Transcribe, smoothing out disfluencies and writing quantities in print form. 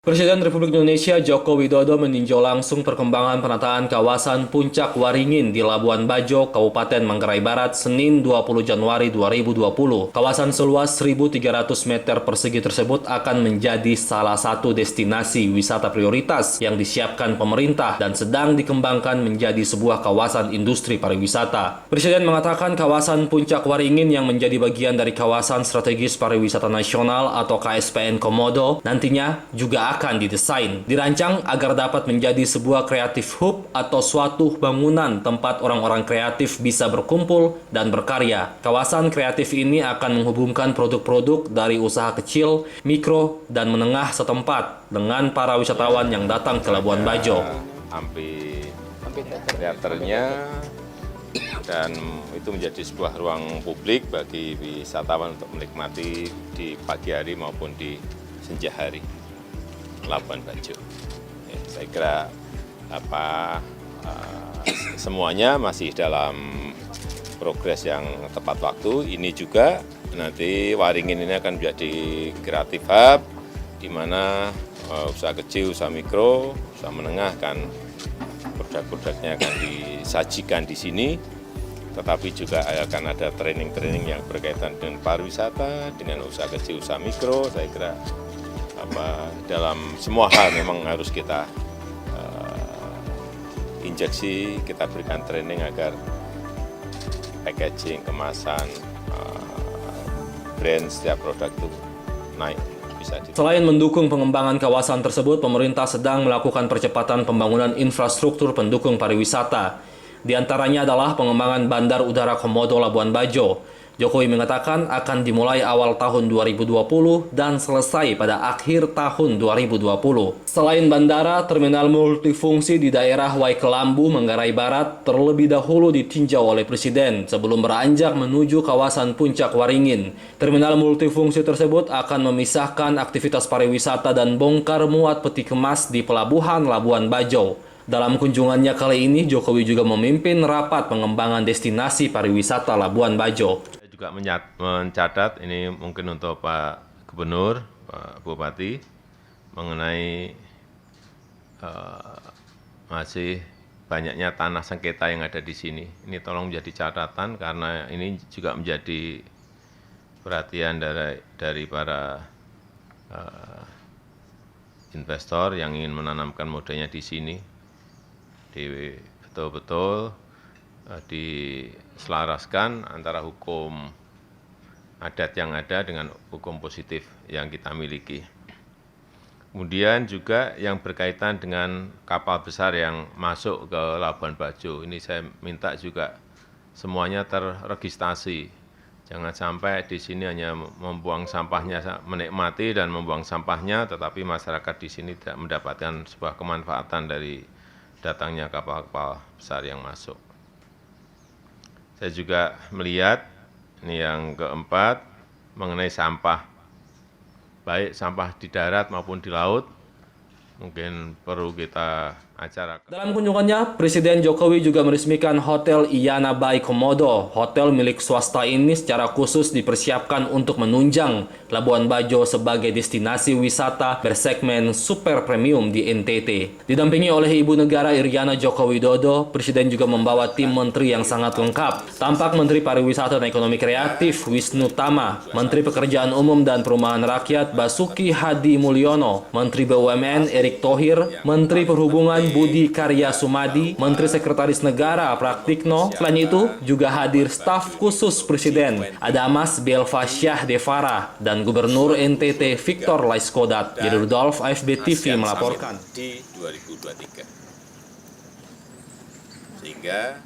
Presiden Republik Indonesia Joko Widodo meninjau langsung perkembangan penataan kawasan Puncak Waringin di Labuan Bajo, Kabupaten Manggarai Barat, Senin 20 Januari 2020. Kawasan seluas 1.300 meter persegi tersebut akan menjadi salah satu destinasi wisata prioritas yang disiapkan pemerintah dan sedang dikembangkan menjadi sebuah kawasan industri pariwisata. Presiden mengatakan kawasan Puncak Waringin yang menjadi bagian dari kawasan strategis pariwisata nasional atau KSPN Komodo nantinya juga akan didesain, dirancang agar dapat menjadi sebuah kreatif hub atau suatu bangunan tempat orang-orang kreatif bisa berkumpul dan berkarya. Kawasan kreatif ini akan menghubungkan produk-produk dari usaha kecil, mikro, dan menengah setempat dengan para wisatawan yang datang ke Labuan Bajo. Teaternya dan itu menjadi sebuah ruang publik bagi wisatawan untuk menikmati di pagi hari maupun di senja hari. Labuan Bajo. Ya, saya kira semuanya masih dalam progres yang tepat waktu. Ini juga nanti Waringin ini akan menjadi kreatif hub di mana usaha kecil, usaha mikro, usaha menengah kan produk-produknya akan disajikan di sini. Tetapi juga akan ada training-training yang berkaitan dengan pariwisata, dengan usaha kecil, usaha mikro. Saya kira dalam semua hal memang harus kita injeksi, kita berikan training agar packaging, kemasan, brand setiap produk itu naik. Selain mendukung pengembangan kawasan tersebut, pemerintah sedang melakukan percepatan pembangunan infrastruktur pendukung pariwisata. Di antaranya adalah pengembangan Bandar Udara Komodo Labuan Bajo. Jokowi mengatakan akan dimulai awal tahun 2020 dan selesai pada akhir tahun 2020. Selain bandara, terminal multifungsi di daerah Waikelambu, Manggarai Barat terlebih dahulu ditinjau oleh Presiden sebelum beranjak menuju kawasan Puncak Waringin. Terminal multifungsi tersebut akan memisahkan aktivitas pariwisata dan bongkar muat peti kemas di Pelabuhan Labuan Bajo. Dalam kunjungannya kali ini, Jokowi juga memimpin rapat pengembangan destinasi pariwisata Labuan Bajo. Juga mencatat, ini mungkin untuk Pak Gubernur, Pak Bupati, mengenai masih banyaknya tanah sengketa yang ada di sini. Ini tolong menjadi catatan karena ini juga menjadi perhatian dari para investor yang ingin menanamkan modalnya di sini. Betul-betul diselaraskan antara hukum adat yang ada dengan hukum positif yang kita miliki. Kemudian juga yang berkaitan dengan kapal besar yang masuk ke Labuan Bajo. Ini saya minta juga semuanya terregistrasi. Jangan sampai di sini hanya membuang sampahnya, menikmati dan membuang sampahnya, tetapi masyarakat di sini tidak mendapatkan sebuah kemanfaatan dari datangnya kapal-kapal besar yang masuk. Saya juga melihat, ini yang keempat, mengenai sampah, baik sampah di darat maupun di laut, mungkin perlu kita acarakan. Dalam kunjungannya, Presiden Jokowi juga meresmikan Hotel Iyana Bay Komodo. Hotel milik swasta ini secara khusus dipersiapkan untuk menunjang Labuan Bajo sebagai destinasi wisata bersegmen super premium di NTT. Didampingi oleh Ibu Negara Iriana Joko Widodo, Presiden juga membawa tim menteri yang sangat lengkap. Tampak Menteri Pariwisata dan Ekonomi Kreatif Wisnu Tama, Menteri Pekerjaan Umum dan Perumahan Rakyat Basuki Hadi Mulyono, Menteri BUMN Erick Thohir, Menteri Perhubungan Budi Karya Sumadi, Menteri Sekretaris Negara Praktikno. Selain itu, juga hadir staf khusus Presiden, ada Mas Belva Syah Devara, dan Gubernur NTT Victor Laiskodat. Jadi Rudolf, AFB TV melaporkan. Di 2023. Sehingga